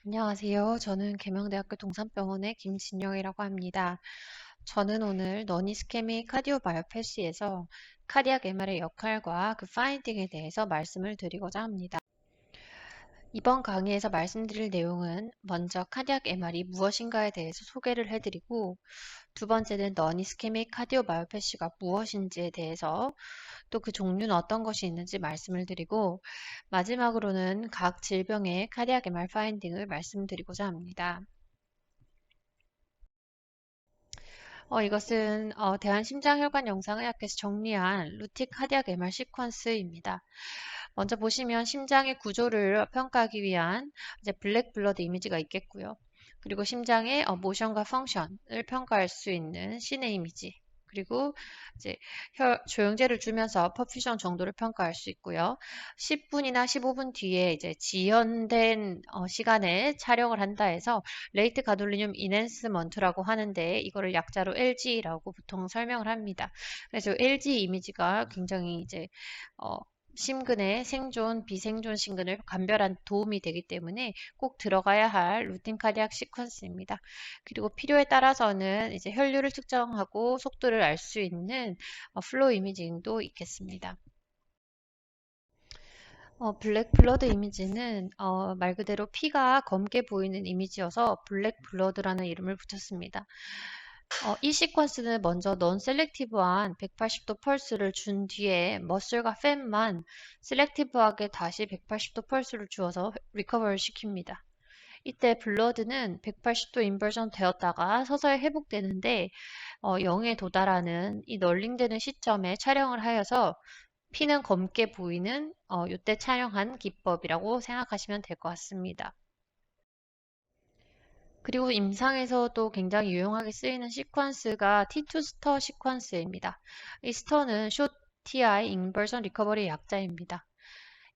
안녕하세요. 저는 계명대학교 동산병원의 김진영이라고 합니다. 저는 오늘 너니스케미 카디오바이오패시에서 카디악 MR의 역할과 그 파인딩에 대해서 말씀을 드리고자 합니다. 이번 강의에서 말씀드릴 내용은 먼저 카디악 MR이 무엇인가에 대해서 소개를 해드리고, 두 번째는 너니스케믹 카디오바이오패시가 무엇인지에 대해서, 또 그 종류는 어떤 것이 있는지 말씀을 드리고, 마지막으로는 각 질병의 카디악 MR 파인딩을 말씀드리고자 합니다. 이것은 대한심장혈관 영상의학회에서 정리한 루틱 카디악 MR 시퀀스입니다. 먼저 보시면 심장의 구조를 평가하기 위한 이제 블랙 블러드 이미지가 있겠고요. 그리고 심장의 모션과 펑션을 평가할 수 있는 시내 이미지. 그리고 이제 조영제를 주면서 퍼퓨전 정도를 평가할 수 있고요. 10분이나 15분 뒤에 이제 지연된 시간에 촬영을 한다 해서 레이트 가돌리늄 이넨스먼트라고 하는데 이거를 약자로 LG라고 보통 설명을 합니다. 그래서 LG 이미지가 굉장히 이제 어, 심근의 생존, 비생존 심근을 감별한 도움이 되기 때문에 꼭 들어가야 할 루틴 카디악 시퀀스입니다. 그리고 필요에 따라서는 이제 혈류를 측정하고 속도를 알 수 있는 플로우 이미징도 있겠습니다. 블랙 블러드 이미지는 말 그대로 피가 검게 보이는 이미지여서 블랙 블러드라는 이름을 붙였습니다. 이 시퀀스는 먼저 넌 셀렉티브한 180도 펄스를 준 뒤에 머슬과 팻만 셀렉티브하게 다시 180도 펄스를 주어서 리커버를 시킵니다. 이때 블러드는 180도 인버전 되었다가 서서히 회복되는데 0에 도달하는 이 널링되는 시점에 촬영을 하여서 피는 검게 보이는 이때 촬영한 기법이라고 생각하시면 될 것 같습니다. 그리고 임상에서도 굉장히 유용하게 쓰이는 시퀀스가 T2 스터 시퀀스입니다. 이 스터는 Short TI Inversion Recovery 약자입니다.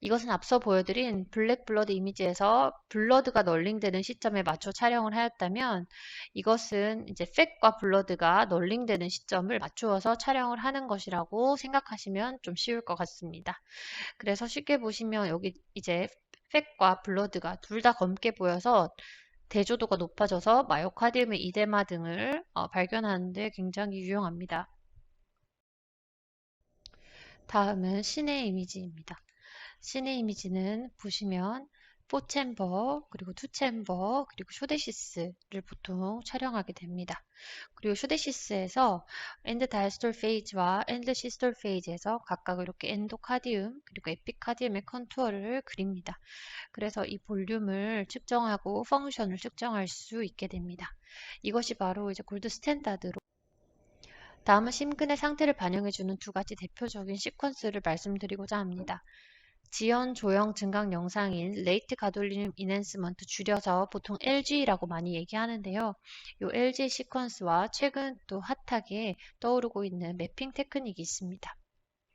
이것은 앞서 보여드린 블랙 블러드 이미지에서 블러드가 널링되는 시점에 맞춰 촬영을 하였다면 이것은 이제 팻과 블러드가 널링되는 시점을 맞추어서 촬영을 하는 것이라고 생각하시면 좀 쉬울 것 같습니다. 그래서 쉽게 보시면 여기 이제 팻과 블러드가 둘 다 검게 보여서 대조도가 높아져서 마요카디움의 이데마 등을 발견하는 데 굉장히 유용합니다. 다음은 시내 이미지입니다. 시내 이미지는 보시면 4챔버, 그리고 2챔버, 그리고 쇼데시스를 보통 촬영하게 됩니다. 그리고 쇼데시스에서 엔드 다이스톨 페이지와 엔드 시스톨 페이지에서 각각 이렇게 엔도카디움, 그리고 에피카디움의 컨투어를 그립니다. 그래서 이 볼륨을 측정하고 펑션을 측정할 수 있게 됩니다. 이것이 바로 이제 골드 스탠다드로 다음은 심근의 상태를 반영해주는 두 가지 대표적인 시퀀스를 말씀드리고자 합니다. 지연 조형 증강 영상인 레이트 가돌리눔 이넨스먼트 줄여서 보통 LG라고 많이 얘기하는데요. 이 LG 시퀀스와 최근 또 핫하게 떠오르고 있는 매핑 테크닉이 있습니다.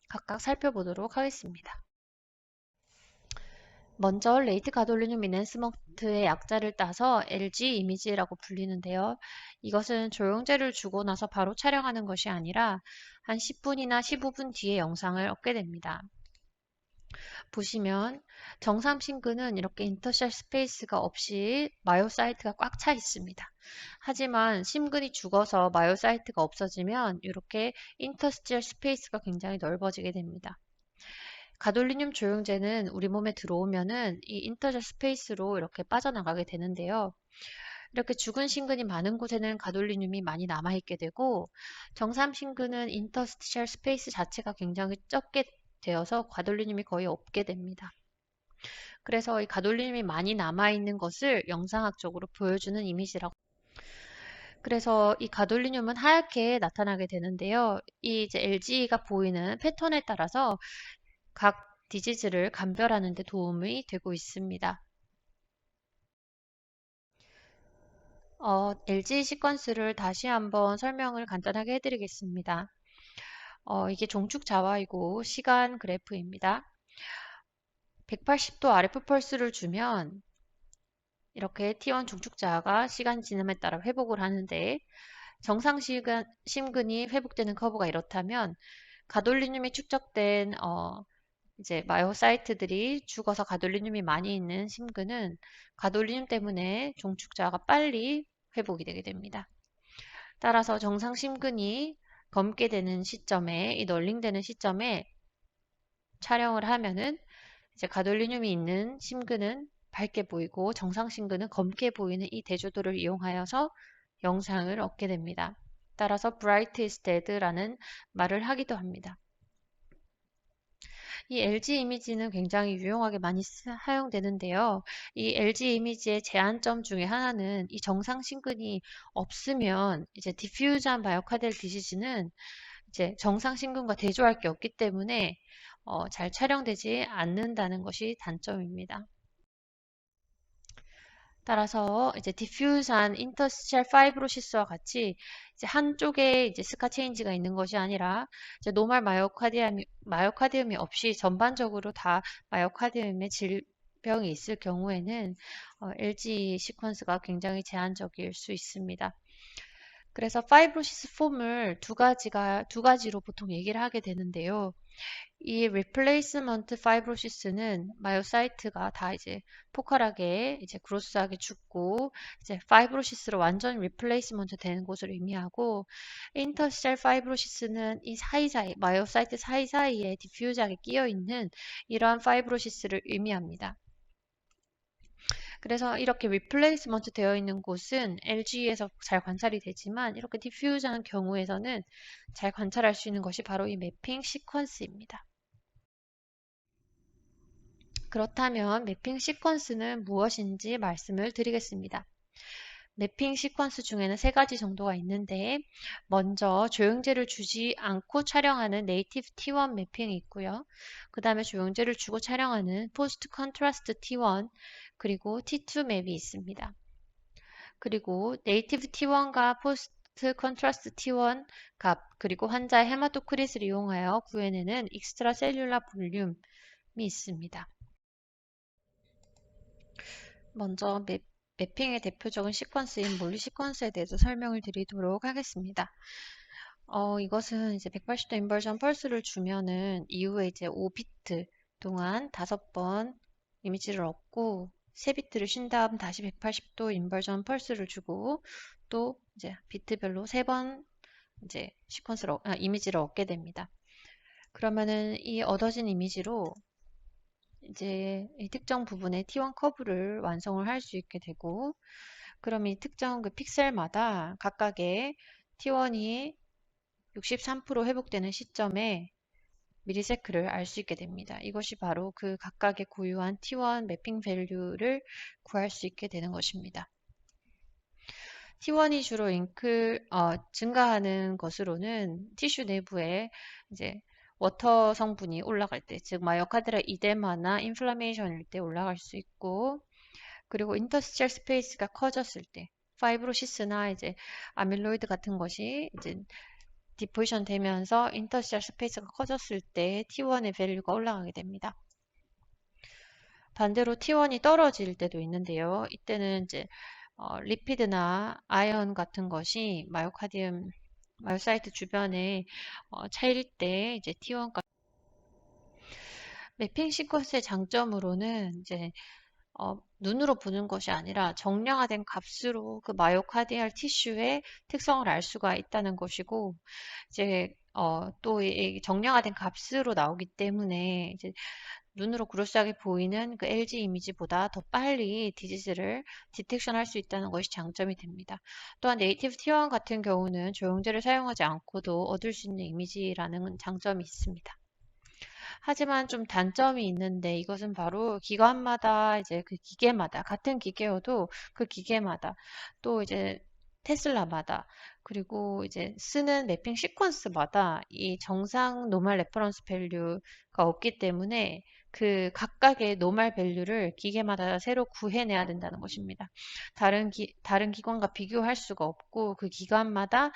각각 살펴보도록 하겠습니다. 먼저 레이트 가돌리늄 이넨스먼트의 약자를 따서 LG 이미지라고 불리는데요. 이것은 조영제를 주고 나서 바로 촬영하는 것이 아니라 한 10분이나 15분 뒤에 영상을 얻게 됩니다. 보시면 정상 심근은 이렇게 인터셜 스페이스가 없이 마요사이트가 꽉 차 있습니다. 하지만 심근이 죽어서 마요사이트가 없어지면 이렇게 인터스티얼 스페이스가 굉장히 넓어지게 됩니다. 가돌리늄 조영제는 우리 몸에 들어오면은 이 인터셜 스페이스로 이렇게 빠져나가게 되는데요. 이렇게 죽은 심근이 많은 곳에는 가돌리늄이 많이 남아있게 되고 정상 심근은 인터스티셜 스페이스 자체가 굉장히 적게 되어서 가돌리늄이 거의 없게 됩니다. 그래서 이 가돌림이 많이 남아있는 것을 영상학적으로 보여주는 이미지라고. 그래서 이 가돌리늄은 하얗게 나타나게 되는데요. 이 이제 LG가 보이는 패턴에 따라서 각 디지즈를 감별하는 데 도움이 되고 있습니다. LG 시퀀스를 다시 한번 설명을 간단하게 해드리겠습니다. 이게 종축 자와이고 시간 그래프입니다. 180도 RF 펄스를 주면 이렇게 T1 중축자가 시간 지남에 따라 회복을 하는데 정상 심근이 회복되는 커브가 이렇다면 가돌리늄이 축적된 이제 마요사이트들이 죽어서 가돌리늄이 많이 있는 심근은 가돌리늄 때문에 종축자가 빨리 회복이 되게 됩니다. 따라서 정상 심근이 검게 되는 시점에, 이 널링되는 시점에 촬영을 하면은 이제 가돌리늄이 있는 심근은 밝게 보이고 정상 심근은 검게 보이는 이 대조도를 이용하여서 영상을 얻게 됩니다. 따라서 bright is dead라는 말을 하기도 합니다. 이 LG 이미지는 굉장히 유용하게 많이 사용되는데요. 이 LG 이미지의 제한점 중에 하나는 이 정상 심근이 없으면 이제 디퓨즈한 마요카디얼 디시즈는 이제 정상 심근과 대조할 게 없기 때문에 잘 촬영되지 않는다는 것이 단점입니다. 따라서 이제 디퓨즈한 인터스티셜 파이브로시스와 같이 이제 한쪽에 이제 스카 체인지가 있는 것이 아니라 이제 노멀 마요카디움이 없이 전반적으로 다 마요카디움의 질병이 있을 경우에는 LG 시퀀스가 굉장히 제한적일 수 있습니다. 그래서 파이브로시스 폼을 두 가지로 보통 얘기를 하게 되는데요. 이 replacement fibrosis는 마요사이트가 다 이제 포컬하게 이제 그로스하게 죽고 이제 파이브로시스로 완전 replacement 되는 것을 의미하고 interstitial fibrosis는 이 사이사이 마요사이트 사이사이에 디퓨즈하게 끼어 있는 이러한 파이브로시스를 의미합니다. 그래서 이렇게 리플레이스먼트 되어 있는 곳은 LG에서 잘 관찰이 되지만 이렇게 디퓨즈한 경우에서는 잘 관찰할 수 있는 것이 바로 이 매핑 시퀀스입니다. 그렇다면 매핑 시퀀스는 무엇인지 말씀을 드리겠습니다. 매핑 시퀀스 중에는 세 가지 정도가 있는데 먼저 조형제를 주지 않고 촬영하는 네이티브 T1 매핑이 있고요. 그 다음에 조형제를 주고 촬영하는 포스트 컨트라스트 T1 그리고 T2 맵이 있습니다. 그리고 네이티브 T1과 포스트 컨트라스트 T1 값 그리고 환자의 헤마토크릿을 이용하여 구해내는 익스트라 셀룰라 볼륨이 있습니다. 먼저 매핑의 대표적인 시퀀스인 몰리 시퀀스에 대해서 설명을 드리도록 하겠습니다. 이것은 이제 180도 인버전 펄스를 주면은 이후에 이제 5비트 동안 5번 이미지를 얻고 3비트를 쉰 다음 다시 180도 인버전 펄스를 주고 또 이제 비트별로 3번 이제 이미지를 얻게 됩니다. 그러면은 이 얻어진 이미지로 이제 이 특정 부분의 T1 커브를 완성을 할 수 있게 되고 그럼 이 특정 그 픽셀마다 각각의 T1이 63% 회복되는 시점에 미리세크를 알 수 있게 됩니다. 이것이 바로 그 각각의 고유한 T1 매핑 밸류를 구할 수 있게 되는 것입니다. T1이 주로 증가하는 것으로는 티슈 내부에 이제 워터 성분이 올라갈 때, 즉 마요카드라 이데마나 인플라메이션일 때 올라갈 수 있고, 그리고 인터스티셜 스페이스가 커졌을 때, 파이브로시스나 이제 아밀로이드 같은 것이 이제 디포지션 되면서 인터스티셜 스페이스가 커졌을 때 T1의 밸류가 올라가게 됩니다. 반대로 T1이 떨어질 때도 있는데요. 이때는 이제 리피드나 아연 같은 것이 마요사이트 주변에 차일 때 이제 T1값 매핑 시퀀스의 장점으로는 이제 눈으로 보는 것이 아니라 정량화된 값으로 그 마요카디알 티슈의 특성을 알 수가 있다는 것이고 이제 또 이 정량화된 값으로 나오기 때문에 이제 눈으로 그럴싸하게 보이는 그 LG 이미지보다 더 빨리 디지즈를 디텍션 할 수 있다는 것이 장점이 됩니다. 또한 네이티브 T1 같은 경우는 조형제를 사용하지 않고도 얻을 수 있는 이미지라는 장점이 있습니다. 하지만 좀 단점이 있는데 이것은 바로 기관마다 이제 그 기계마다 같은 기계여도 그 기계마다 또 이제 테슬라마다 그리고 이제 쓰는 매핑 시퀀스마다 이 정상 노멀 레퍼런스 밸류가 없기 때문에 그 각각의 노멀 밸류를 기계마다 새로 구해내야 된다는 것입니다. 다른 기관과 비교할 수가 없고 그 기관마다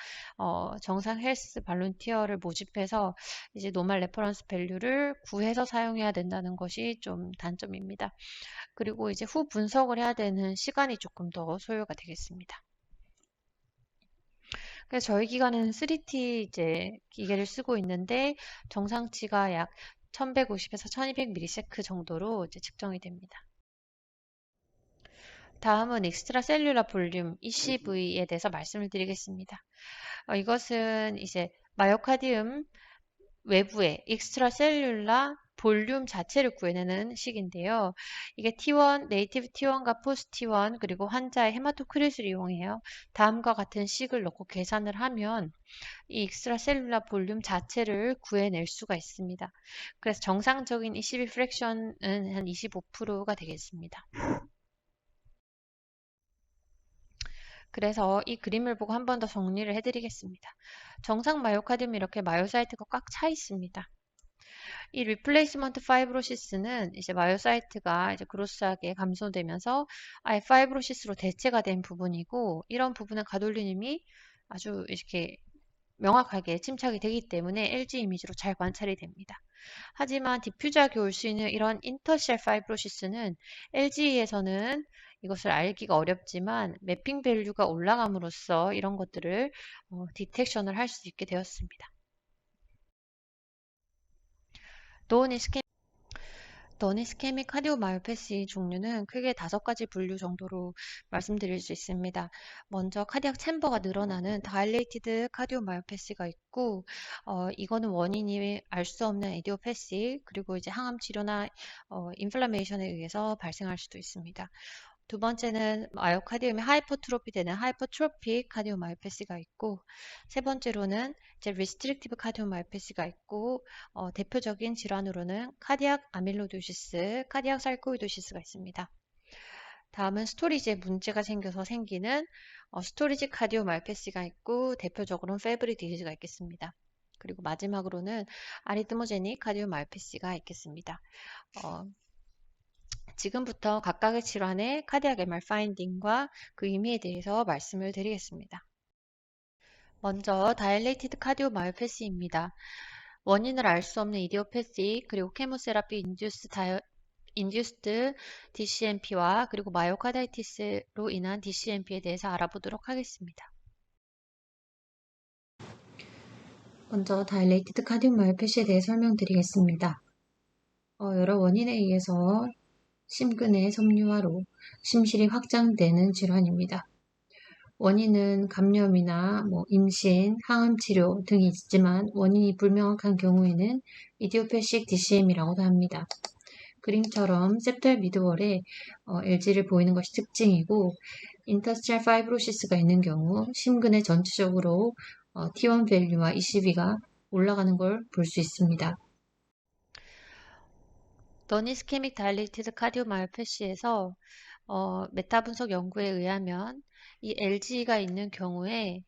정상 헬스 발론티어를 모집해서 이제 노멀 레퍼런스 밸류를 구해서 사용해야 된다는 것이 좀 단점입니다. 그리고 이제 후 분석을 해야 되는 시간이 조금 더 소요가 되겠습니다. 그래서 저희 기관은 3T 이제 기계를 쓰고 있는데 정상치가 약 1150에서 1200ms 정도로 이제 측정이 됩니다. 다음은 익스트라셀룰라 볼륨 ECV에 대해서 말씀을 드리겠습니다. 이것은 이제 마요카디움 외부의 익스트라셀룰라 볼륨 자체를 구해내는 식인데요. 이게 T1, 네이티브 T1과 포스트 T1 그리고 환자의 헤마토크릿을 이용해요. 다음과 같은 식을 넣고 계산을 하면 이 익스트라셀룰라 볼륨 자체를 구해낼 수가 있습니다. 그래서 정상적인 ECV 프랙션은 한 25%가 되겠습니다. 그래서 이 그림을 보고 한 번 더 정리를 해드리겠습니다. 정상 마요카디움이 이렇게 마요사이트가 꽉 차 있습니다. 이 리플레이스먼트 파이브로시스는 이제 마요사이트가 이제 그로스하게 감소되면서 아예 파이브로시스로 대체가 된 부분이고, 이런 부분은 가돌리님이 아주 이렇게 명확하게 침착이 되기 때문에 LG 이미지로 잘 관찰이 됩니다. 하지만 디퓨저하게 올 수 있는 이런 인터셜 파이브로시스는 LG에서는 이것을 알기가 어렵지만 매핑 밸류가 올라감으로써 이런 것들을 디텍션을 할 수 있게 되었습니다. 노니스케믹 카디오마요패시 종류는 크게 5가지 분류 정도로 말씀드릴 수 있습니다. 먼저 카디악 챔버가 늘어나는 다일레이티드 카디오마요패시가 있고, 이거는 원인이 알 수 없는 에디오패시, 그리고 이제 항암 치료나 인플라메이션에 의해서 발생할 수도 있습니다. 두 번째는 마요카디움이 하이퍼트로피 되는 하이퍼트로픽 카디오마요패시가 있고, 세 번째로는 이제 리스트릭티브 카디오마요패시가 있고, 대표적인 질환으로는 카디악 아밀로도시스, 카디악 sar코이도시스가 있습니다. 다음은 스토리지에 문제가 생겨서 생기는 스토리지 카디오마요패시가 있고, 대표적으로는 페브리 디지즈가 있겠습니다. 그리고 마지막으로는 아리트모제닉 카디오마요패시가 있겠습니다. 지금부터 각각의 질환의 카디악 MR 파인딩과 그 의미에 대해서 말씀을 드리겠습니다. 먼저 다일레이티드 카디오마요패시입니다. 원인을 알 수 없는 이디오패시, 그리고 케모세라피 인듀스드 DCMP와 그리고 마요카다이티스로 인한 DCMP에 대해서 알아보도록 하겠습니다. 먼저 다일레이티드 카디오마요패시에 대해 설명드리겠습니다. 여러 원인에 의해서 심근의 섬유화로 심실이 확장되는 질환입니다. 원인은 감염이나 임신, 항암 치료 등이 있지만 원인이 불명확한 경우에는 이디오패식 DCM이라고도 합니다. 그림처럼 septal 미드월에 LG를 보이는 것이 특징이고, 인터스트럴 파이브로시스가 있는 경우 심근의 전체적으로 T1 밸류와 ECV가 올라가는 걸 볼 수 있습니다. 너니스케믹 다일레이티드 카디오마요패시에서 메타 분석 연구에 의하면 이 LG가 있는 경우에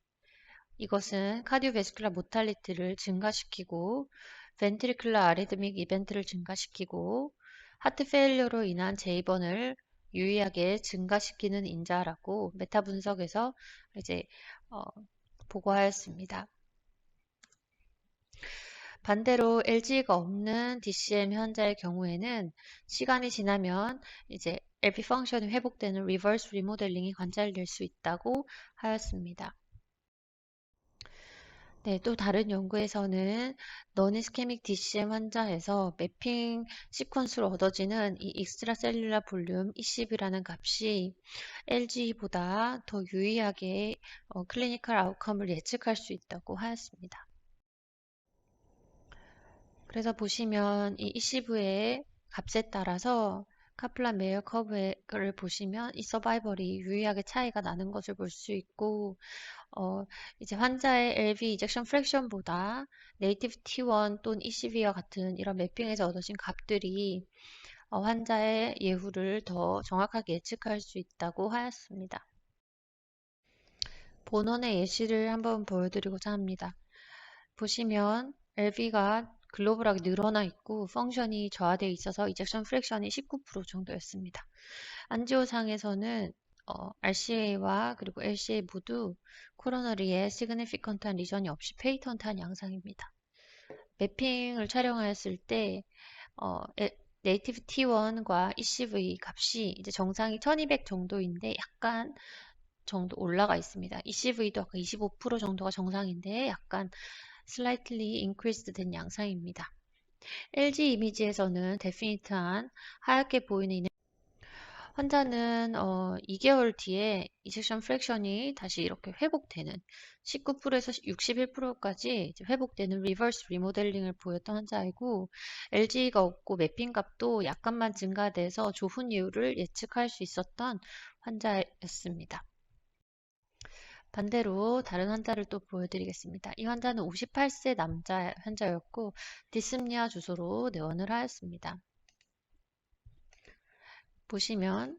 이것은 카디오베스큘라 모탈리티를 증가시키고 벤트리큘러 아리드믹 이벤트를 증가시키고 하트 페일러로 인한 재입원을 유의하게 증가시키는 인자라고 메타 분석에서 이제 보고하였습니다. 반대로 LG가 없는 DCM 환자의 경우에는 시간이 지나면 이제 LP 펑션이 회복되는 리버스 리모델링이 관찰될 수 있다고 하였습니다. 네, 또 다른 연구에서는 너니스케믹 DCM 환자에서 매핑 시퀀스로 얻어지는 이 익스트라셀룰라 볼륨 ECV라는 값이 LG보다 더 유의하게 클리니컬 아웃컴을 예측할 수 있다고 하였습니다. 그래서 보시면 이 ECV의 값에 따라서 카플란 메이어 커브를 보시면 이 서바이벌이 유의하게 차이가 나는 것을 볼 수 있고, 이제 환자의 LV 이젝션 프랙션보다 네이티브 T1 또는 ECV와 같은 이런 매핑에서 얻어진 값들이 환자의 예후를 더 정확하게 예측할 수 있다고 하였습니다. 본원의 예시를 한번 보여드리고자 합니다. 보시면 LV가 글로벌하게 늘어나 있고 펑션이 저하되어 있어서 이젝션 프랙션이 19% 정도였습니다. 안지오상에서는 RCA와 그리고 LCA 모두 코로너리에 시그니피컨트한 리전이 없이 페이턴트한 양상입니다. 매핑을 촬영하였을 때 네이티브 T1과 ECV 값이 이제 정상이 1200 정도인데 약간 정도 올라가 있습니다. ECV도 아까 25% 정도가 정상인데 약간 slightly increased 된 양상입니다. LG 이미지에서는 데피니트한 하얗게 보이는 환자는 2개월 뒤에 이젝션 프랙션이 다시 이렇게 회복되는 19%에서 61%까지 회복되는 리버스 리모델링을 보였던 환자이고 LG가 없고 매핑 값도 약간만 증가돼서 좋은 이유를 예측할 수 있었던 환자였습니다. 반대로 다른 환자를 또 보여드리겠습니다. 이 환자는 58세 남자 환자였고 디스프니아 주소로 내원을 하였습니다. 보시면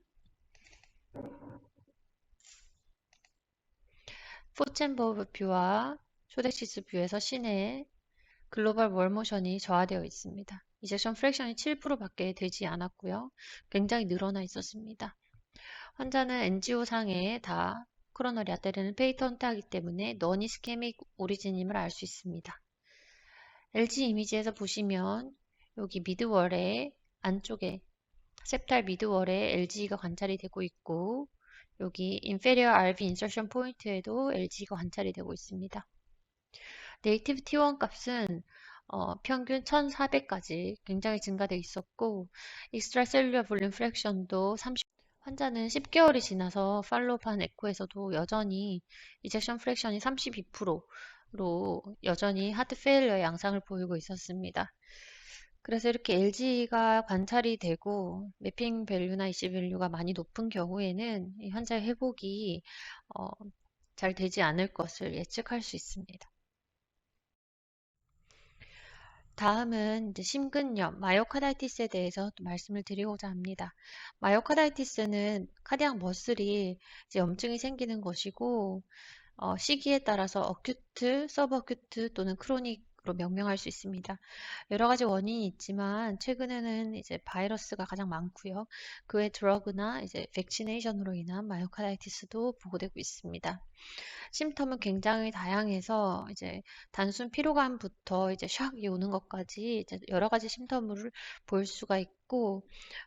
포첸버그 뷰와 쇼덱시스 뷰에서 시내의 글로벌 월모션이 저하되어 있습니다. 이젝션 프랙션이 7%밖에 되지 않았고요. 굉장히 늘어나 있었습니다. 환자는 NGO상에 다 코로너리 아테리는 페이턴트하기 때문에 너니 스케믹 오리진임을 알 수 있습니다. LG 이미지에서 보시면 여기 미드월의 안쪽에 septal 미드월에 LG가 관찰이 되고 있고 여기 inferior RV insertion 포인트에도 LG가 관찰이 되고 있습니다. 네이티브 T1 값은 평균 1400까지 굉장히 증가되어 있었고 extracellular volume fraction도 30 환자는 10개월이 지나서 팔로우판 에코에서도 여전히 이젝션 프랙션이 32%로 여전히 하트 페일러의 양상을 보이고 있었습니다. 그래서 이렇게 LG가 관찰이 되고 매핑 밸류나 이시 밸류가 많이 높은 경우에는 이 환자의 회복이 어, 잘 되지 않을 것을 예측할 수 있습니다. 다음은 이제 심근염, 마이오카다이티스에 대해서 또 말씀을 드리고자 합니다. 마이오카다이티스는 카디악 머슬이 이제 염증이 생기는 것이고 시기에 따라서 어큐트, 서브어큐트 또는 크로닉으로 명명할 수 있습니다. 여러 가지 원인이 있지만 최근에는 이제 바이러스가 가장 많고요. 그 외 드러그나 이제 백시네이션으로 인한 마이오카다이티스도 보고되고 있습니다. 심텀은 굉장히 다양해서 이제 단순 피로감부터 이제 샥이 오는 것까지 이제 여러 가지 심텀을 볼 수가 있고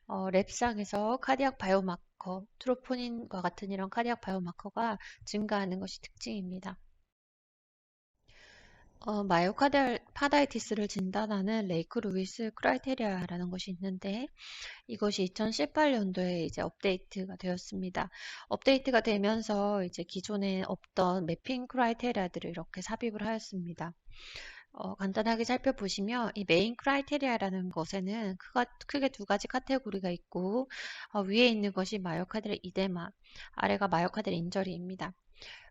랩상에서 카디악 바이오마커, 트로포닌과 같은 이런 카디악 바이오마커가 증가하는 것이 특징입니다. 마이오카다이티스를 진단하는 레이크 루이스 크라이테리아라는 것이 있는데 이것이 2018년도에 이제 업데이트가 되었습니다. 업데이트가 되면서 이제 기존에 없던 매핑 크라이테리아들을 이렇게 삽입을 하였습니다. 간단하게 살펴보시면 이 메인 크라이테리아라는 것에는 크게 두 가지 카테고리가 있고 위에 있는 것이 마이오카드의 이데마, 아래가 마이오카드의 인저리입니다.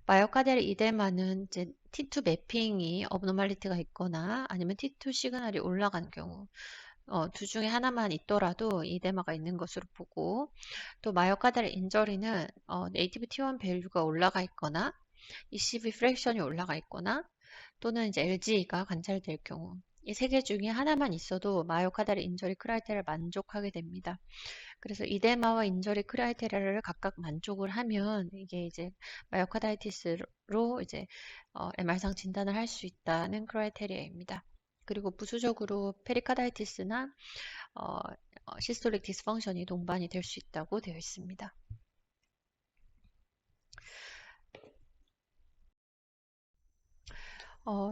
마이오카드의 이데마는 이제 T2 매핑이 업노말리티가 있거나 아니면 T2 시그널이 올라간 경우 둘 중에 하나만 있더라도 이데마가 있는 것으로 보고 또 마이오카드의 인저리는 네이티브 T1 밸류가 올라가 있거나 ECV 프랙션이 올라가 있거나 또는 이제 LG가 관찰될 경우 이 세 개 중에 하나만 있어도 마이오카다리 인저리 크라이테리아를 만족하게 됩니다. 그래서 이데마와 인저리 크라이테리아를 각각 만족을 하면 이게 이제 마이오카다이티스로 이제 MR상 진단을 할 수 있다는 크라이테리아입니다. 그리고 부수적으로 페리카다이티스나 시스톨릭 디스펑션이 동반이 될 수 있다고 되어 있습니다.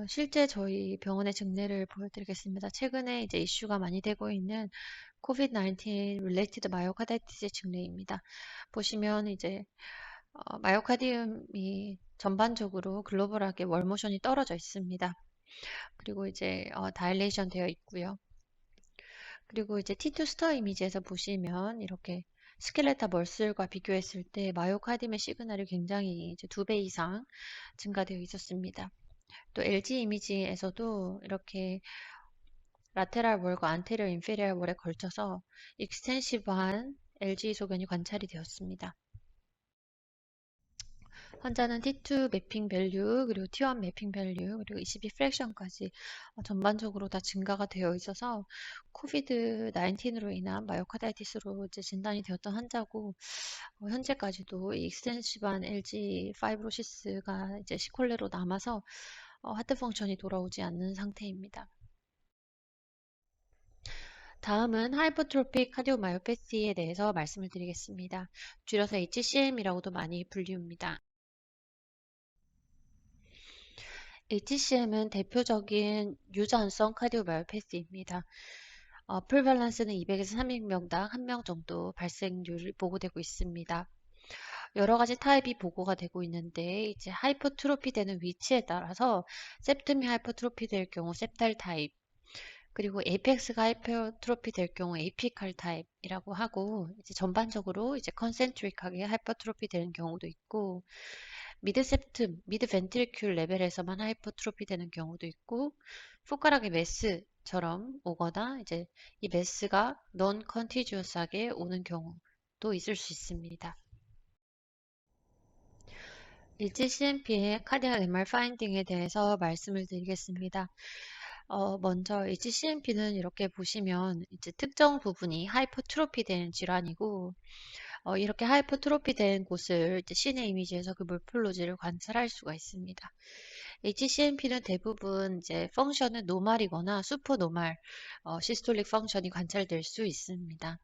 실제 저희 병원의 증례를 보여드리겠습니다. 최근에 이제 이슈가 많이 되고 있는 COVID-19 related myocarditis 증례입니다. 보시면 이제 마이오카디움이 전반적으로 글로벌하게 월모션이 떨어져 있습니다. 그리고 이제 다일레이션 되어 있고요. 그리고 이제 T2 스터 이미지에서 보시면 이렇게 스켈레타 멀슬과 비교했을 때 마이오카디움의 시그널이 굉장히 이제 2배 이상 증가되어 있었습니다. 또 LG 이미지에서도 이렇게 라테랄 월과 안테리어 인페리얼 월에 걸쳐서 익스텐시브한 LG 소견이 관찰이 되었습니다. 환자는 T2 매핑 밸류, 그리고 T1 매핑 밸류, 그리고 ECP 프랙션까지 전반적으로 다 증가가 되어 있어서 코비드 19으로 인한 마이오카다이티스로 이제 진단이 되었던 환자고 현재까지도 이 익스텐시브한 LG 파이브로시스가 이제 시콜레로 남아서 하트 펑션이 돌아오지 않는 상태입니다. 다음은 하이퍼트로픽 카디오마이오패시에 대해서 말씀을 드리겠습니다. 줄여서 HCM이라고도 많이 불리웁니다. HCM은 대표적인 유전성 카디오마이오패스입니다. 풀밸런스는 200에서 300명당 1명 정도 발생률이 보고되고 있습니다. 여러 가지 타입이 보고가 되고 있는데 이제 하이퍼트로피 되는 위치에 따라서 septum이 하이퍼트로피 될 경우 septal 타입, 그리고 에이펙스가 하이퍼트로피 될 경우 에이피칼 타입이라고 하고, 이제 전반적으로 이제 컨센트릭하게 하이퍼트로피 되는 경우도 있고, 미드 septum, 미드 벤트리큘 레벨에서만 하이퍼트로피 되는 경우도 있고, 손가락의 메스처럼 오거나 이제 이 메스가 non contiguous하게 오는 경우도 있을 수 있습니다. 일지 CMP의 카디악 MR 파인딩에 대해서 말씀을 드리겠습니다. 먼저 일지 CMP는 이렇게 보시면 이제 특정 부분이 하이퍼트로피 된 질환이고, 이렇게 하이퍼트로피 된 곳을 이제 시내 이미지에서 그 몰폴로지를 관찰할 수가 있습니다. HCMP는 대부분 이제 펑션은 노말이거나 슈퍼노말, 시스톨릭 펑션이 관찰될 수 있습니다.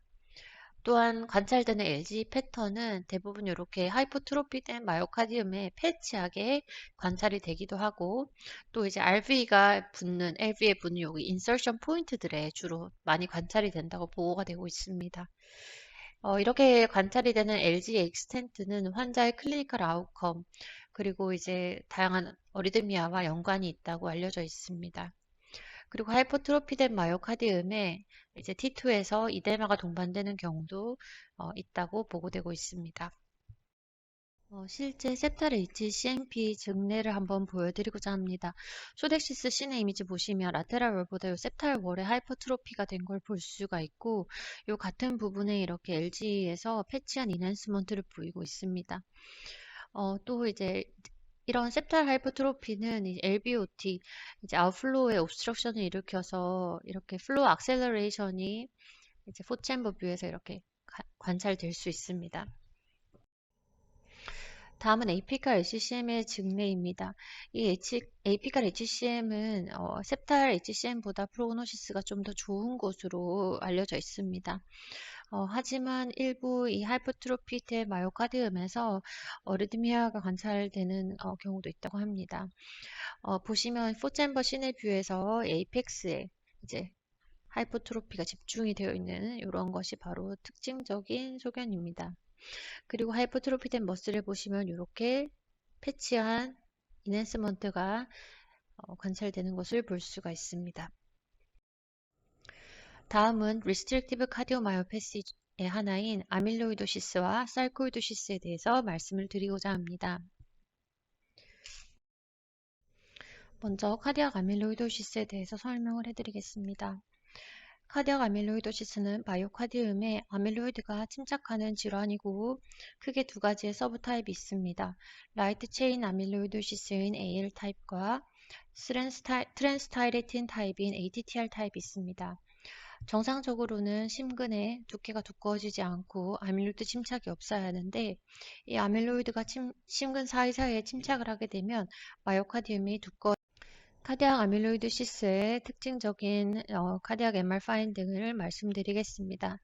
또한 관찰되는 LG 패턴은 대부분 이렇게 하이퍼트로피된 마이오카디움에 패치하게 관찰이 되기도 하고, 또 이제 LV에 붙는 여기 인서션 포인트들에 주로 많이 관찰이 된다고 보고가 되고 있습니다. 이렇게 관찰이 되는 LG 익스텐트는 환자의 클리니컬 아웃컴, 그리고 이제 다양한 어리드미아와 연관이 있다고 알려져 있습니다. 그리고 하이퍼트로피된 마이오카디움에 이제 T2에서 이데마가 동반되는 경우도 있다고 보고되고 있습니다. 실제 septal HCMP 증례를 한번 보여드리고자 합니다. 소덱시스 시내 이미지 보시면 라테랄 월보다 요 septal 월에 하이퍼트로피가 된 걸 볼 수가 있고, 요 같은 부분에 이렇게 LG에서 패치한 이넨스먼트를 보이고 있습니다. 또 이제 이런 septal 하이퍼트로피는 이 LBOT, 이제 아웃플로우의 옵스트럭션을 일으켜서 이렇게 플로우 악셀러레이션이 이제 포챔버 뷰에서 이렇게 관찰될 수 있습니다. 다음은 에이피칼 HCM의 증례입니다. 에이피칼 HCM은 septal HCM보다 프로그노시스가 좀 더 좋은 것으로 알려져 있습니다. 하지만 일부 이 하이퍼트로피테 마이오카디움에서 어리드미아가 관찰되는 경우도 있다고 합니다. 보시면 포챔버 시내 뷰에서 에이펙스에 이제 하이퍼트로피가 집중이 되어 있는 이런 것이 바로 특징적인 소견입니다. 그리고 하이퍼트로피된 머슬을 보시면 이렇게 패치한 이넨스먼트가 관찰되는 것을 볼 수가 있습니다. 다음은 리스트릭티브 카디오마이오패시의 하나인 아밀로이도시스와 sar코이도시스에 대해서 말씀을 드리고자 합니다. 먼저 카디악 아밀로이도시스에 대해서 설명을 해드리겠습니다. 카디악 아밀로이도시스는 마이오카디움에 아밀로이드가 침착하는 질환이고, 크게 두 가지의 서브타입이 있습니다. 라이트 체인 아밀로이도시스인 AL 타입과 트랜스타이레틴 타입인 ATTR 타입이 있습니다. 정상적으로는 심근의 두께가 두꺼워지지 않고 아밀로이드 침착이 없어야 하는데, 이 아밀로이드가 심근 사이사이에 침착을 하게 되면 마이오카디움이 카디악 아밀로이드 시스의 특징적인 카디악 MR 파인딩을 말씀드리겠습니다.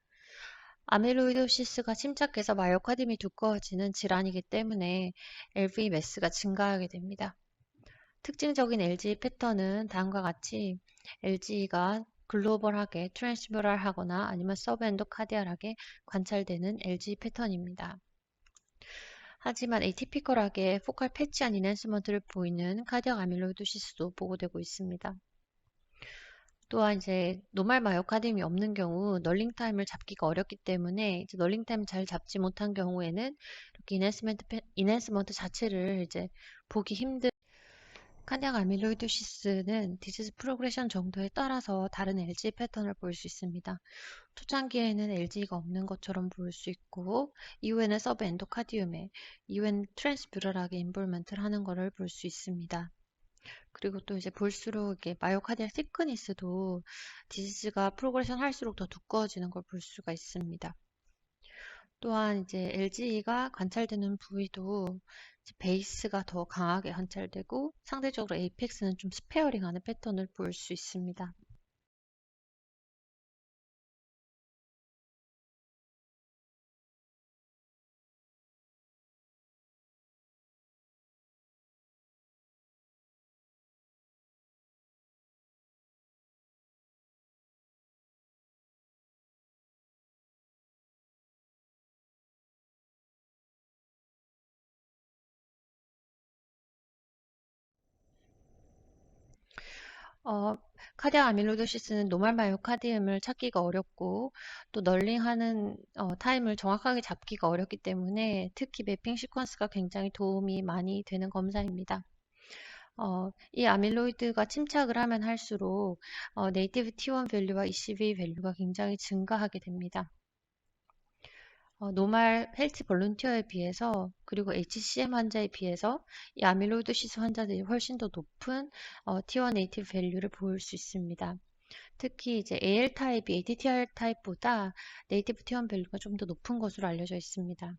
아밀로이드 시스가 침착해서 마이오카디움이 두꺼워지는 질환이기 때문에 LV 매스가 증가하게 됩니다. 특징적인 LG 패턴은 다음과 같이 LG가 글로벌하게 트랜스뮤럴하거나 아니면 서브엔도카디알하게 관찰되는 LG 패턴입니다. 하지만 에티피컬하게 포칼 패치한 이넨스먼트를 보이는 카디악 아밀로이도시스도 보고되고 있습니다. 또한 이제 노말 마이오카디움이 없는 경우 널링 타임을 잡기가 어렵기 때문에 이제 널링 타임을 잘 잡지 못한 경우에는 이렇게 이넨스먼트 자체를 이제 보기 힘든 카디악 아밀로이도시스는 디지즈 프로그레션 정도에 따라서 다른 LG 패턴을 볼 수 있습니다. 초창기에는 LG가 없는 것처럼 보일 수 있고, 이후에는 서브 엔도카디움에, 이후에는 트랜스뮤럴하게 인볼먼트를 하는 것을 볼 수 있습니다. 그리고 또 이제 볼수록 이게 마이오카디알 티크니스도 디지즈가 프로그레션 할수록 더 두꺼워지는 걸 볼 수가 있습니다. 또한 이제 LG가 관찰되는 부위도 베이스가 더 강하게 관찰되고, 상대적으로 에이펙스는 좀 스페어링하는 패턴을 볼 수 있습니다. 어, 카디악 아밀로이도시스는 노말 마이오카디움을 찾기가 어렵고 또 널링하는 타임을 정확하게 잡기가 어렵기 때문에 특히 매핑 시퀀스가 굉장히 도움이 많이 되는 검사입니다. 이 아밀로이드가 침착을 하면 할수록 네이티브 T1 밸류와 ECV 밸류가 굉장히 증가하게 됩니다. 노말 헬티 볼런티어에 비해서 그리고 HCM 환자에 비해서 이 아밀로이도시스 환자들이 훨씬 더 높은 T1 네이티브 밸류를 보일 수 있습니다. 특히 이제 AL 타입이 ATTR 타입보다 네이티브 T1 밸류가 좀 더 높은 것으로 알려져 있습니다.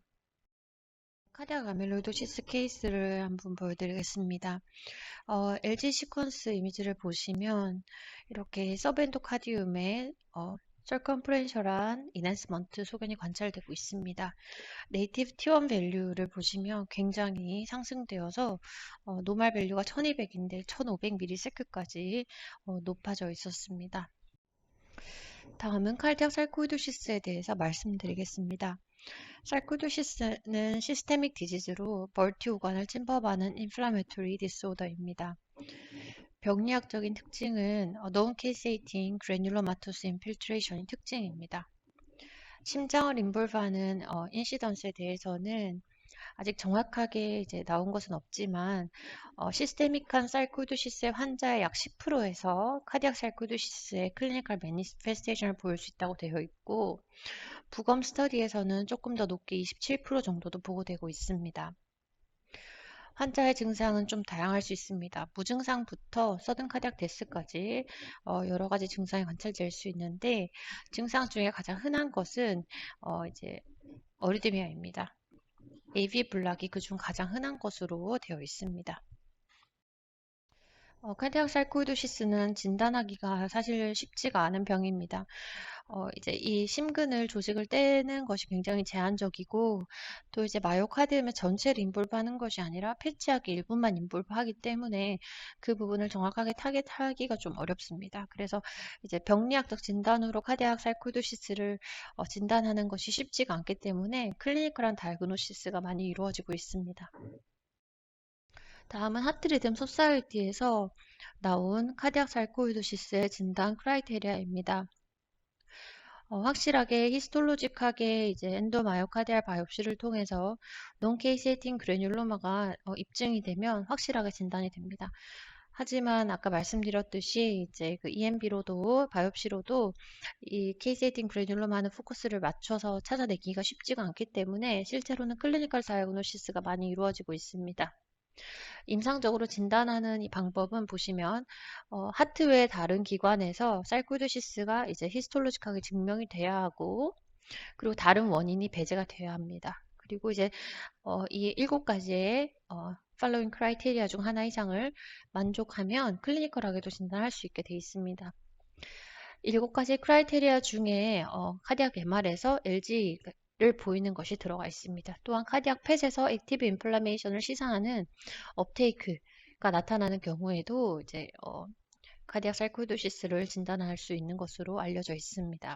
카디악 아밀로이도시스 케이스를 한번 보여드리겠습니다. LG 시퀀스 이미지를 보시면 이렇게 서브엔도카디움에 서컴프렌셜한 이낸스먼트 소견이 관찰되고 있습니다. 네이티브 T1 밸류를 보시면 굉장히 상승되어서 노말 밸류가 1200인데 1500mS까지 높아져 있었습니다. 다음은 칼디악 sarcoidosis 대해서 말씀드리겠습니다. sarcoidosis 시스테믹 디지즈로 멀티 오관을 침범하는 인플라메토리 디스오더입니다. 병리학적인 특징은 non-caseating granulomatous infiltration이 특징입니다. 심장을 인볼브하는 인시던스에 대해서는 아직 정확하게 이제 나온 것은 없지만 시스테믹한 sarcoidosis 환자의 약 10%에서 카디악 sarcoidosis의 클리니컬 매니페스테이션을 보일 수 있다고 되어 있고 부검 스터디에서는 조금 더 높게 27% 정도도 보고되고 있습니다. 환자의 증상은 좀 다양할 수 있습니다. 무증상부터 서든 카디악 데스까지 여러 가지 증상이 관찰될 수 있는데 증상 중에 가장 흔한 것은 이제 어리드미아입니다. AV 블락이 그중 가장 흔한 것으로 되어 있습니다. 카디악 sarcoidosis는 진단하기가 사실 쉽지가 않은 병입니다. 이제 이 심근을 조직을 떼는 것이 굉장히 제한적이고 또 이제 마요카디움의 전체를 인볼브하는 것이 아니라 패치하기 일부만 인볼브하기 때문에 그 부분을 정확하게 타겟하기가 좀 어렵습니다. 그래서 이제 병리학적 진단으로 카디악 sarcoidosis를 진단하는 것이 쉽지가 않기 때문에 클리니컬한 다이그노시스가 많이 이루어지고 있습니다. 다음은 하트 리듬 소사이어티에서 나온 카디악 sarcoidosis의 진단 크라이테리아입니다. 확실하게 히스톨로직하게 이제 엔도마이오카디알 바이옵시를 통해서 논케이세이팅 그래뉼로마가 입증이 되면 확실하게 진단이 됩니다. 하지만 아까 말씀드렸듯이 이제 그 EMB로도 바이옵시로도 이 케이세이팅 그래뉼로마는 포커스를 맞춰서 찾아내기가 쉽지가 않기 때문에 실제로는 클리니컬 다이그노시스가 많이 이루어지고 있습니다. 임상적으로 진단하는 이 방법은 보시면 하트 외의 다른 기관에서 sarcoidosis 이제 히스톨로직하게 증명이 돼야 하고 그리고 다른 원인이 배제가 돼야 합니다. 그리고 이제 이 7가지의 following criteria 중 하나 이상을 만족하면 클리니컬하게도 진단할 수 있게 되어 있습니다. 7가지 크라이테리아 중에 카디악 MR에서 LG를 보이는 것이 들어가 있습니다. 또한 카디악 펫에서 액티브 인플라메이션을 시사하는 업테이크가 나타나는 경우에도 이제 카디악 sarcoidosis를 진단할 수 있는 것으로 알려져 있습니다.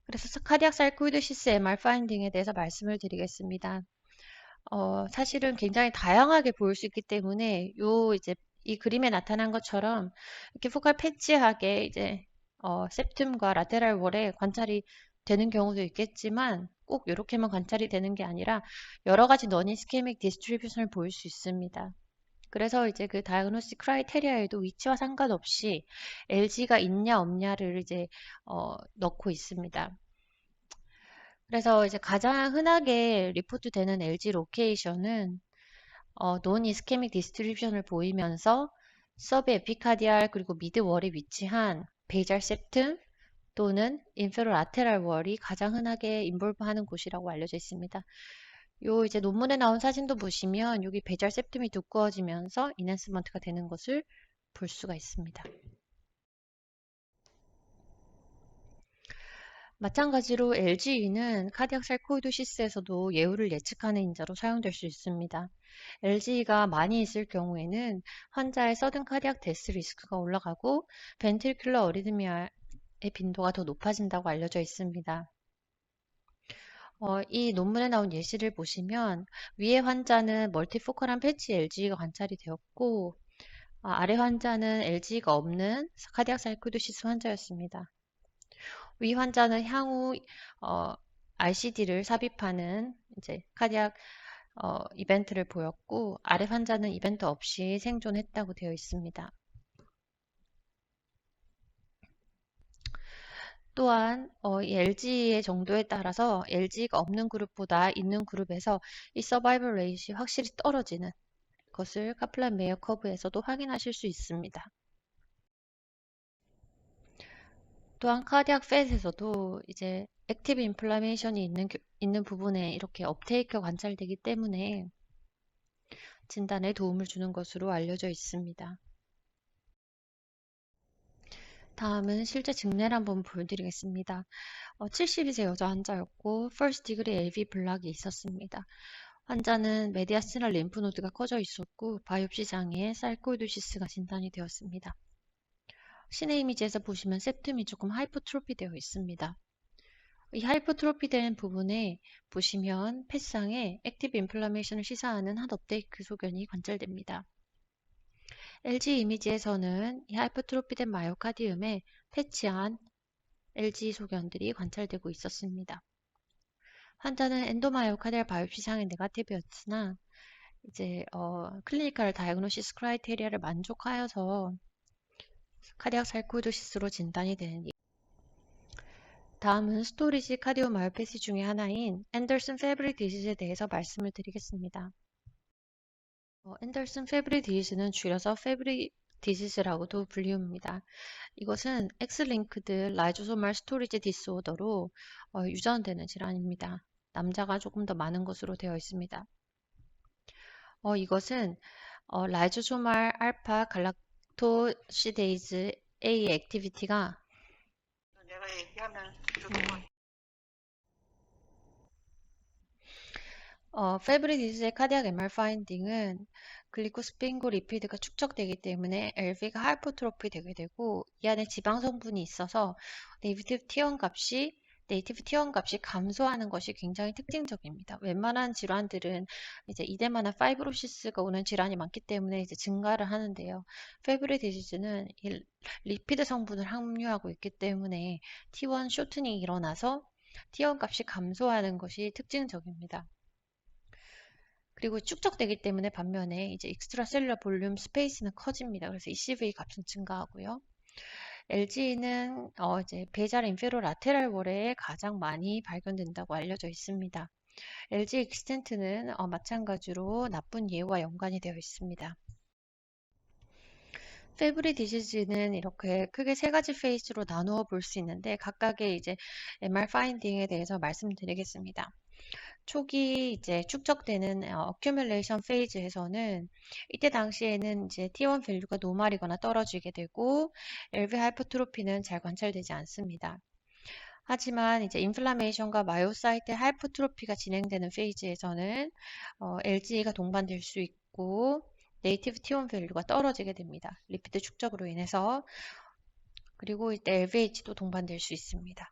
그래서 카디악 sarcoidosis MR 파인딩에 대해서 말씀을 드리겠습니다. 사실은 굉장히 다양하게 보일 수 있기 때문에 이제 이 그림에 나타난 것처럼 이렇게 포칼 패치하게 이제 septum과 라테랄 월에 관찰이 되는 경우도 있겠지만 꼭 이렇게만 관찰이 되는 게 아니라 여러 가지 non ischemic distribution을 보일 수 있습니다. 그래서 이제 그 다이그노스틱 크라이테리아에도 위치와 상관없이 LG가 있냐 없냐를 이제 넣고 있습니다. 그래서 이제 가장 흔하게 리포트되는 LG 로케이션은 논 이스케믹 디스트리뷰션을 보이면서 서브 에피카디알 그리고 미드 월에 위치한 베이잘 septum 또는 인페로 라테랄 월이 가장 흔하게 인볼브하는 곳이라고 알려져 있습니다. 요 이제 논문에 나온 사진도 보시면 여기 베이잘 septum이 두꺼워지면서 이넨스먼트가 되는 것을 볼 수가 있습니다. 마찬가지로 LGE는 카디악 sarcoidosis에서도 예후를 예측하는 인자로 사용될 수 있습니다. LGE가 많이 있을 경우에는 환자의 서든 카디악 데스 리스크가 올라가고 벤트리큘러 어리드미아의 빈도가 더 높아진다고 알려져 있습니다. 이 논문에 나온 예시를 보시면 위의 환자는 멀티포컬한 패치 LGE가 관찰이 되었고 아래 환자는 LG가 없는 카디악 사이코드시스 환자였습니다. 위 환자는 향후 RCD를 삽입하는 이제 카디악 이벤트를 보였고, 아래 환자는 이벤트 없이 생존했다고 되어 있습니다. 또한 이 LG의 정도에 따라서 LG가 없는 그룹보다 있는 그룹에서 이 서바이벌 레이트이 확실히 떨어지는 것을 카플란 메이어 커브에서도 확인하실 수 있습니다. 또한 카디악 팻에서도 이제 액티브 인플라메이션이 있는 부분에 이렇게 업테이크가 관찰되기 때문에 진단에 도움을 주는 것으로 알려져 있습니다. 다음은 실제 증례를 한번 보여드리겠습니다. 72세 여자 환자였고 First Degree LV 블락이 있었습니다. 환자는 메디아스널 림프노드가 커져 있었고 바이옵시 장에 sarcoidosis 진단이 되었습니다. 신의 이미지에서 보시면 septum이 조금 하이퍼트로피 되어 있습니다. 이 하이퍼트로피 된 부분에 보시면 펫상에 액티브 인플라메이션을 시사하는 한 업테이크 소견이 관찰됩니다. LG 이미지에서는 이 하이퍼트로피된 마이오카디움에 패치한 LG 소견들이 관찰되고 있었습니다. 환자는 엔도마이오카디알 바이옵시상의 네가티브였으나 이제 클리니컬 다이그노시스 크라이테리아를 만족하여서 카디악 살코이도시스로 진단이 되는 다음은 스토리지 카디오마이오패시 중의 하나인 앤더슨 페브리 디지즈에 대해서 말씀을 드리겠습니다. 앤더슨 페브리 디지즈는 줄여서 페브리 디지즈라고도 불리웁니다. 이것은 X-링크드 라이조소말 스토리지 디스오더로 유전되는 질환입니다. 남자가 조금 더 많은 것으로 되어 있습니다. 이것은 라이조소말 알파 갈락토시데이즈 A 액티비티가 내가 얘기하면 페브리 디지즈의 카디악 MR 파인딩은 글리코스핑고 리피드가 축적되기 때문에 LV가 하이퍼트로피 되게 되고 이 안에 지방 성분이 있어서 네이티브 T1 값이 감소하는 것이 굉장히 특징적입니다. 웬만한 질환들은 이제 이데마나 파이브로시스가 오는 질환이 많기 때문에 이제 증가를 하는데요. 페브리 디지즈는 이 리피드 성분을 함유하고 있기 때문에 T1 쇼트닝이 일어나서 T1 값이 감소하는 것이 특징적입니다. 그리고 축적되기 때문에 반면에 이제 익스트라셀룰러 볼륨 스페이스는 커집니다. 그래서 ECV 값은 증가하고요. LG는 이제 베잘 인페로 라테랄 월에 가장 많이 발견된다고 알려져 있습니다. LG 익스텐트는 마찬가지로 나쁜 예후와 연관이 되어 있습니다. 페브리 디지즈는 이렇게 크게 세 가지 페이스로 나누어 볼 수 있는데 각각의 이제 MR 파인딩에 대해서 말씀드리겠습니다. 초기 이제 축적되는 어큐뮬레이션 페이즈에서는 이때 당시에는 이제 T1 밸류가 노멀이거나 떨어지게 되고 LV 하이퍼트로피는 잘 관찰되지 않습니다. 하지만 이제 인플라메이션과 마요사이트 하이퍼트로피가 진행되는 페이즈에서는 LG가 동반될 수 있고 네이티브 T1 밸류가 떨어지게 됩니다. 리피드 축적으로 인해서. 그리고 이때 LVH도 동반될 수 있습니다.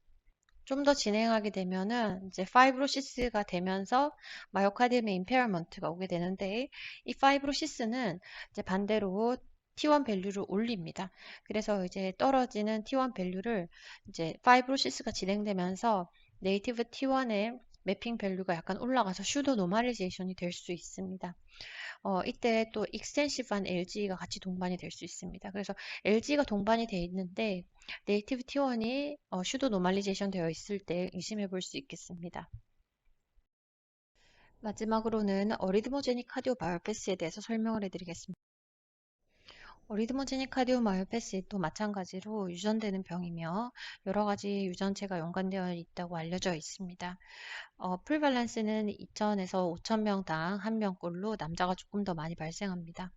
좀 더 진행하게 되면은 이제 파이브로시스가 되면서 마이오카디움의 임페어먼트가 오게 되는데 이 파이브로시스는 이제 반대로 T1 밸류를 올립니다. 그래서 이제 떨어지는 T1 밸류를 이제 파이브로시스가 진행되면서 네이티브 T1의 매핑 밸류가 약간 올라가서 슈도 노멀리제이션이 될 수 있습니다. 이때 또 익스텐시브한 LG가 같이 동반이 될 수 있습니다. 그래서 LG가 동반이 되어 있는데 네이티브 T1이 슈도 노멀리제이션 되어 있을 때 의심해 볼 수 있겠습니다. 마지막으로는 어리드모제닉 카디오마이오패시에 대해서 설명을 해드리겠습니다. 어리드모제닉 카디오마이오패시도 마찬가지로 유전되는 병이며 여러 가지 유전체가 연관되어 있다고 알려져 있습니다. 프리발란스는 2,000에서 5,000명당 1명꼴로 남자가 조금 더 많이 발생합니다.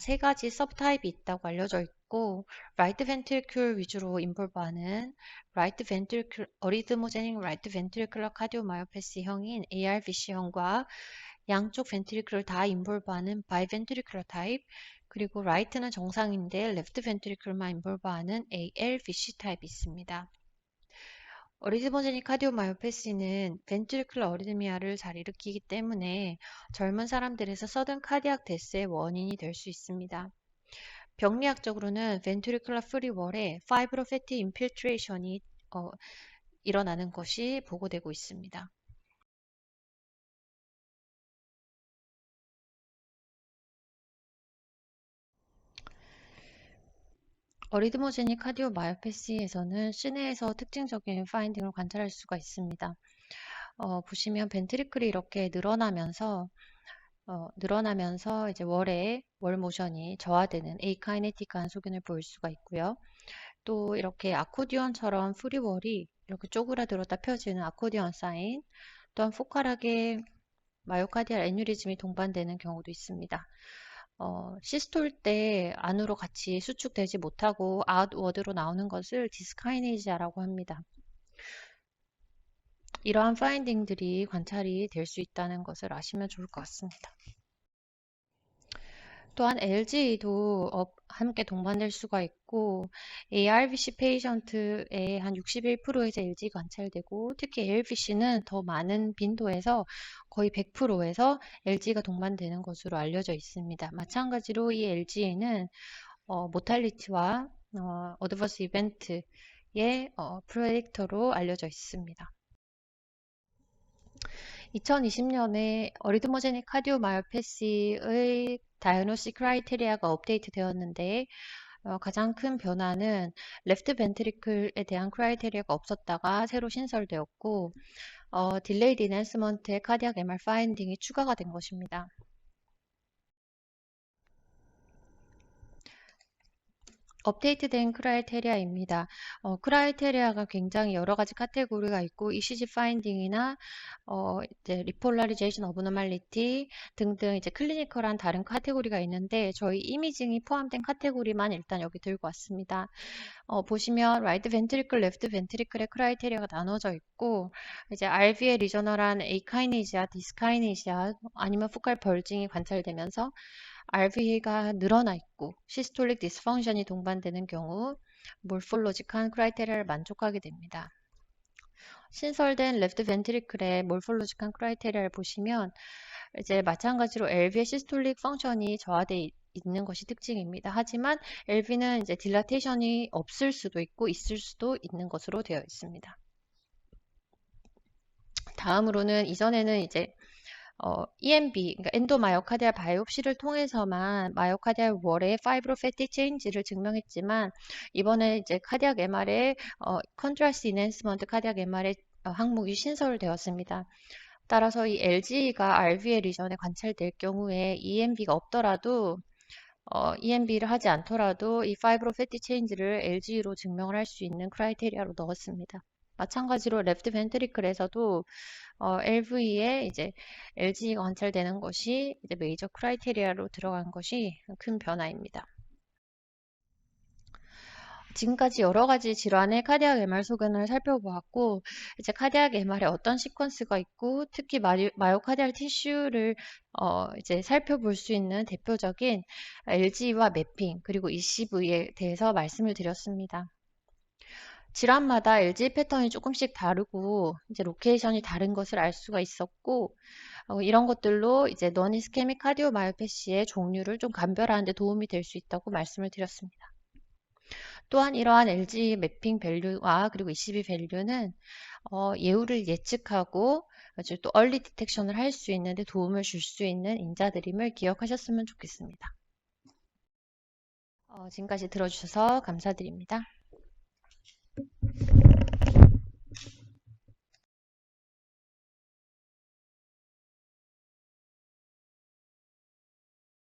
세 가지 서브타입이 있다고 알려져 있고 라이트 벤트리클 위주로 인볼브하는 어리드모제닉 라이트 벤트리클러 카디오마이오패시형인 ARVC형과 양쪽 벤트리클을 다 인볼브하는 바이벤트리클러 타입 그리고 라이트는 정상인데 레프트 벤트리클만 인볼브하는 ALVC 타입이 있습니다. 어리드모제닉 카디오마이오패시는 벤트리클러 어리드미아를 잘 일으키기 때문에 젊은 사람들에서 서든 카디악 데스의 원인이 될 수 있습니다. 병리학적으로는 ventricular free wall에 fibrofatty infiltration이 일어나는 것이 보고되고 있습니다. 어리드모제닉 카디오마요패시에서는 시내에서 특징적인 파인딩을 관찰할 수가 있습니다. 보시면 벤트리클이 이렇게 늘어나면서 이제 월 모션이 저하되는 에이카이네틱한 소견을 보일 수가 있고요. 또 이렇게 아코디언처럼 프리월이 이렇게 쪼그라들었다 펴지는 아코디언 사인, 또한 포칼하게 마요카디알 애뉴리즘이 동반되는 경우도 있습니다. 시스톨 때 안으로 같이 수축되지 못하고 아웃워드로 나오는 것을 디스카이네이지아라고 합니다. 이러한 파인딩들이 관찰이 될 수 있다는 것을 아시면 좋을 것 같습니다. 또한 LG도 함께 동반될 수가 있고 ARVC 페이션트의 한 61%에서 LG 관찰되고 특히 ALVC는 더 많은 빈도에서 거의 100%에서 LG가 동반되는 것으로 알려져 있습니다. 마찬가지로 이 LG에는 모탈리티와 어드버스 이벤트의 프레딕터로 알려져 있습니다. 2020년에 어리드머제닉 카디오마요패시의 다이어노시 크라이테리아가 업데이트 되었는데 가장 큰 변화는 레프트 벤트리클에 대한 크라이테리아가 없었다가 새로 신설되었고 딜레이드 인핸스먼트의 카디악 MR 파인딩이 추가가 된 것입니다. 업데이트된 크라이테리아입니다. 크라이테리아가 굉장히 여러 가지 카테고리가 있고 ECG 파인딩이나 이제 리폴라리제이션 어브노말리티 등등 이제 클리니컬한 다른 카테고리가 있는데 저희 이미징이 포함된 카테고리만 일단 여기 들고 왔습니다. 보시면 라이트 벤트리클, 레프트 벤트리클의 크라이테리아가 나눠져 있고 이제 RV의 리저널한 에이카이네시아, 디스카이네시아 아니면 포칼 벌징이 관찰되면서 RV가 늘어나 있고 시스톨릭 디스펑션이 동반되는 경우 몰폴로직한 크라이테리아를 만족하게 됩니다. 신설된 레프트 벤트리클의 몰폴로직한 크라이테리아를 보시면 이제 마찬가지로 LV의 시스톨릭 펑션이 저하되어 있는 것이 특징입니다. 하지만 LV는 이제 딜라테이션이 없을 수도 있고 있을 수도 있는 것으로 되어 있습니다. 다음으로는 이전에는 이제 EMB, 그러니까 엔도마요카디알 바이옵시를 통해서만 마요카디알 월의 파이브로패티 체인지를 증명했지만 이번에 이제 카디악 MR의 컨트라스트 인핸스먼트 카디악 MR의 항목이 신설되었습니다. 따라서 이 LG가 RV의 리전에 관찰될 경우에 EMB가 없더라도 EMB를 하지 않더라도 이 파이브로패티 체인지를 LG로 증명을 할 수 있는 크라이테리아로 넣었습니다. 마찬가지로 레프트 벤트리클에서도 LV에 이제 LG가 관찰되는 것이 이제 메이저 크라이테리아로 들어간 것이 큰 변화입니다. 지금까지 여러 가지 질환의 카디악 MR 소견을 살펴보았고, 이제 카디악 MR에 어떤 시퀀스가 있고, 특히 마요카디알 티슈를 이제 살펴볼 수 있는 대표적인 LG와 매핑, 그리고 ECV에 대해서 말씀을 드렸습니다. 질환마다 LG 패턴이 조금씩 다르고 이제 로케이션이 다른 것을 알 수가 있었고 이런 것들로 이제 non ischemic cardiomyopathy의 종류를 좀 감별하는 데 도움이 될 수 있다고 말씀을 드렸습니다. 또한 이러한 LG 매핑 밸류와 그리고 ECV 밸류는 예후를 예측하고 또 얼리 디텍션을 할 수 있는데 도움을 줄 수 있는 인자들임을 기억하셨으면 좋겠습니다. 지금까지 들어주셔서 감사드립니다.